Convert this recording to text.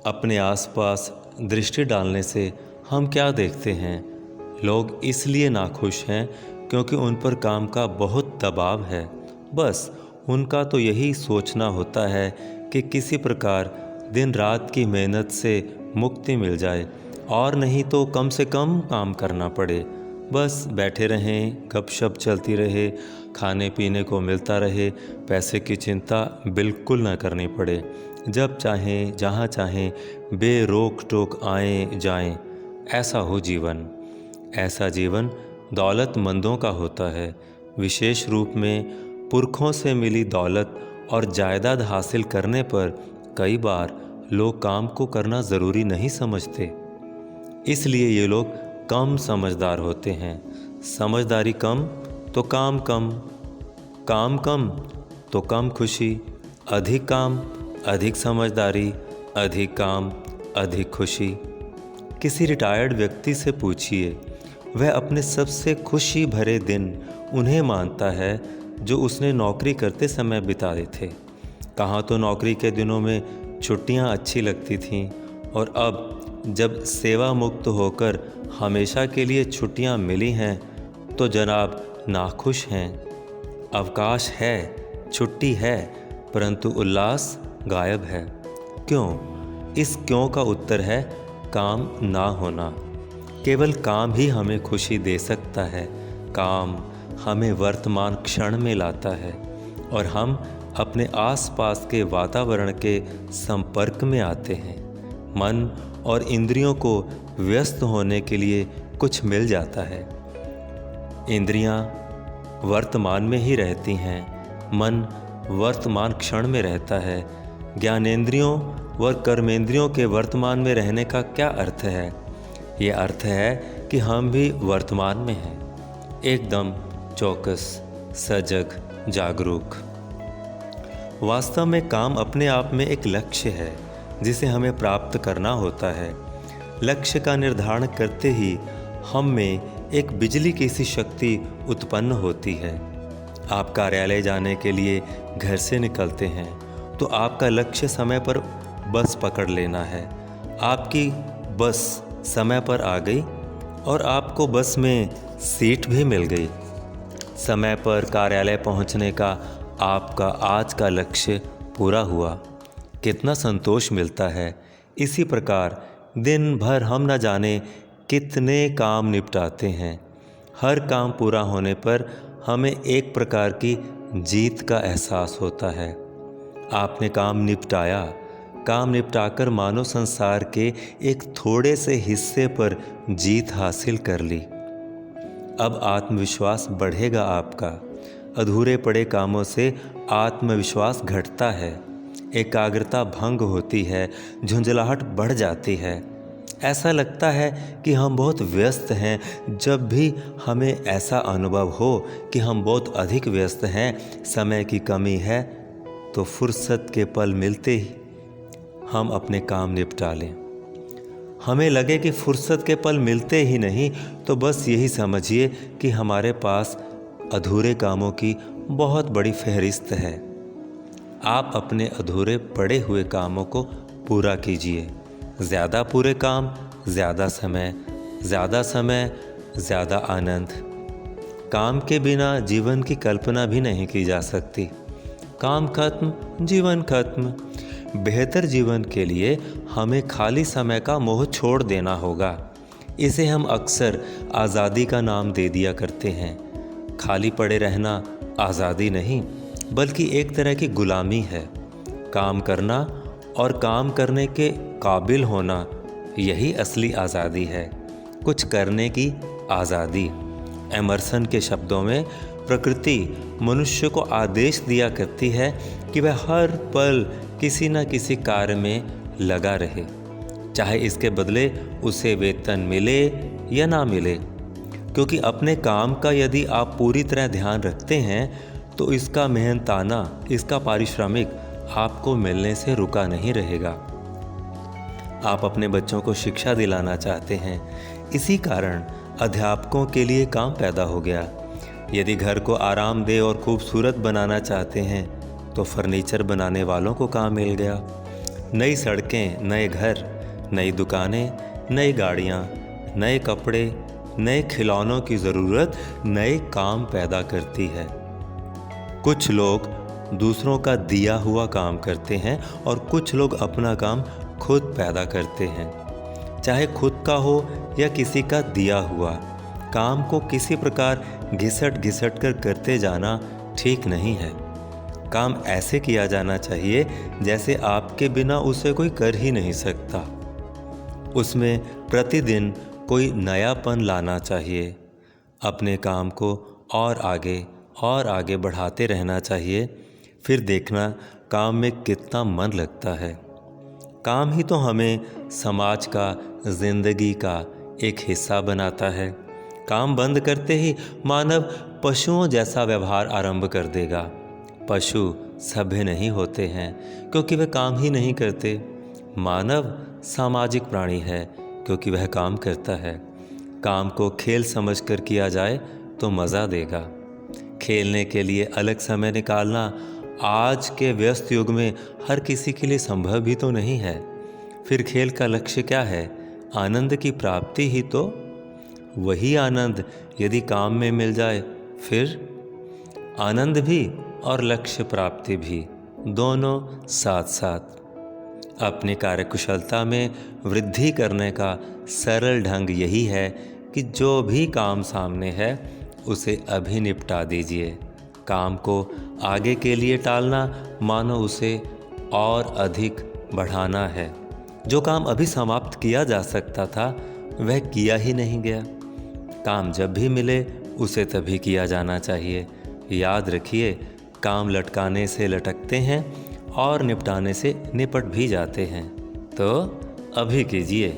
अपने आसपास दृष्टि डालने से हम क्या देखते हैं? लोग इसलिए नाखुश हैं क्योंकि उन पर काम का बहुत दबाव है। बस उनका तो यही सोचना होता है कि किसी प्रकार दिन रात की मेहनत से मुक्ति मिल जाए और नहीं तो कम से कम काम करना पड़े। बस बैठे रहें, गपशप चलती रहे, खाने पीने को मिलता रहे, पैसे की चिंता बिल्कुल ना करनी पड़े। जब चाहें जहाँ चाहें बेरोक टोक आएँ जाएं, ऐसा हो जीवन। ऐसा जीवन दौलतमंदों का होता है। विशेष रूप में पुरखों से मिली दौलत और जायदाद हासिल करने पर कई बार लोग काम को करना ज़रूरी नहीं समझते। इसलिए ये लोग कम समझदार होते हैं। समझदारी कम तो काम कम, काम कम तो कम खुशी, अधिक काम अधिक समझदारी, अधिक काम अधिक खुशी। किसी रिटायर्ड व्यक्ति से पूछिए, वह अपने सबसे खुशी भरे दिन उन्हें मानता है जो उसने नौकरी करते समय बिताए थे। कहाँ तो नौकरी के दिनों में छुट्टियां अच्छी लगती थीं और अब जब सेवा मुक्त होकर हमेशा के लिए छुट्टियां मिली हैं तो जनाब नाखुश हैं। अवकाश है, छुट्टी है, परंतु उल्लास गायब है। क्यों? इस क्यों का उत्तर है काम ना होना। केवल काम ही हमें खुशी दे सकता है। काम हमें वर्तमान क्षण में लाता है और हम अपने आसपास के वातावरण के संपर्क में आते हैं। मन और इंद्रियों को व्यस्त होने के लिए कुछ मिल जाता है। इंद्रियां वर्तमान में ही रहती हैं, मन वर्तमान क्षण में रहता है। ज्ञानेंद्रियों व कर्मेंद्रियों के वर्तमान में रहने का क्या अर्थ है? ये अर्थ है कि हम भी वर्तमान में हैं, एकदम चौकस, सजग, जागरूक। वास्तव में काम अपने आप में एक लक्ष्य है जिसे हमें प्राप्त करना होता है। लक्ष्य का निर्धारण करते ही हम में एक बिजली की सी शक्ति उत्पन्न होती है। आप कार्यालय जाने के लिए घर से निकलते हैं तो आपका लक्ष्य समय पर बस पकड़ लेना है। आपकी बस समय पर आ गई और आपको बस में सीट भी मिल गई। समय पर कार्यालय पहुंचने का आपका आज का लक्ष्य पूरा हुआ। कितना संतोष मिलता है। इसी प्रकार दिन भर हम न जाने कितने काम निपटाते हैं। हर काम पूरा होने पर हमें एक प्रकार की जीत का एहसास होता है। आपने काम निपटाया। काम निपटाकर मानव संसार के एक थोड़े से हिस्से पर जीत हासिल कर ली। अब आत्मविश्वास बढ़ेगा आपका। अधूरे पड़े कामों से आत्मविश्वास घटता है, एकाग्रता भंग होती है, झुंझलाहट बढ़ जाती है। ऐसा लगता है कि हम बहुत व्यस्त हैं। जब भी हमें ऐसा अनुभव हो कि हम बहुत अधिक व्यस्त हैं, समय की कमी है, तो फुर्सत के पल मिलते ही हम अपने काम निपटा लें। हमें लगे कि फुर्सत के पल मिलते ही नहीं, तो बस यही समझिए कि हमारे पास अधूरे कामों की बहुत बड़ी फहरिस्त है। आप अपने अधूरे पड़े हुए कामों को पूरा कीजिए। ज़्यादा पूरे काम, ज़्यादा समय, ज़्यादा समय, ज़्यादा आनंद। काम के बिना जीवन की कल्पना भी नहीं की जा सकती। काम खत्म, जीवन खत्म। बेहतर जीवन के लिए हमें खाली समय का मोह छोड़ देना होगा। इसे हम अक्सर आज़ादी का नाम दे दिया करते हैं। खाली पड़े रहना आज़ादी नहीं, बल्कि एक तरह की गुलामी है। काम करना और काम करने के काबिल होना, यही असली आज़ादी है। कुछ करने की आज़ादी। एमर्सन के शब्दों में प्रकृति मनुष्य को आदेश दिया करती है कि वह हर पल किसी न किसी कार्य में लगा रहे, चाहे इसके बदले उसे वेतन मिले या ना मिले। क्योंकि अपने काम का यदि आप पूरी तरह ध्यान रखते हैं तो इसका मेहनताना, इसका पारिश्रमिक आपको मिलने से रुका नहीं रहेगा। आप अपने बच्चों को शिक्षा दिलाना चाहते हैं, इसी कारण अध्यापकों के लिए काम पैदा हो गया। यदि घर को आरामदेह और खूबसूरत बनाना चाहते हैं तो फर्नीचर बनाने वालों को काम मिल गया। नई सड़कें, नए घर, नई दुकानें, नई गाड़ियाँ, नए कपड़े, नए खिलौनों की ज़रूरत नए काम पैदा करती है। कुछ लोग दूसरों का दिया हुआ काम करते हैं और कुछ लोग अपना काम खुद पैदा करते हैं। चाहे खुद का हो या किसी का दिया हुआ, काम को किसी प्रकार घिसट घिसट कर करते जाना ठीक नहीं है। काम ऐसे किया जाना चाहिए जैसे आपके बिना उसे कोई कर ही नहीं सकता। उसमें प्रतिदिन कोई नयापन लाना चाहिए। अपने काम को और आगे बढ़ाते रहना चाहिए। फिर देखना काम में कितना मन लगता है। काम ही तो हमें समाज का, जिंदगी का एक हिस्सा बनाता है। काम बंद करते ही मानव पशुओं जैसा व्यवहार आरंभ कर देगा। पशु सभ्य नहीं होते हैं क्योंकि वे काम ही नहीं करते। मानव सामाजिक प्राणी है क्योंकि वह काम करता है। काम को खेल समझकर किया जाए तो मज़ा देगा। खेलने के लिए अलग समय निकालना आज के व्यस्त युग में हर किसी के लिए संभव भी तो नहीं है। फिर खेल का लक्ष्य क्या है? आनंद की प्राप्ति ही तो। वही आनंद यदि काम में मिल जाए, फिर आनंद भी और लक्ष्य प्राप्ति भी, दोनों साथ साथ। अपनी कार्यकुशलता में वृद्धि करने का सरल ढंग यही है कि जो भी काम सामने है उसे अभी निपटा दीजिए। काम को आगे के लिए टालना मानो उसे और अधिक बढ़ाना है। जो काम अभी समाप्त किया जा सकता था वह किया ही नहीं गया। काम जब भी मिले उसे तभी किया जाना चाहिए। याद रखिए, काम लटकाने से लटकते हैं और निपटाने से निपट भी जाते हैं। तो अभी कीजिए।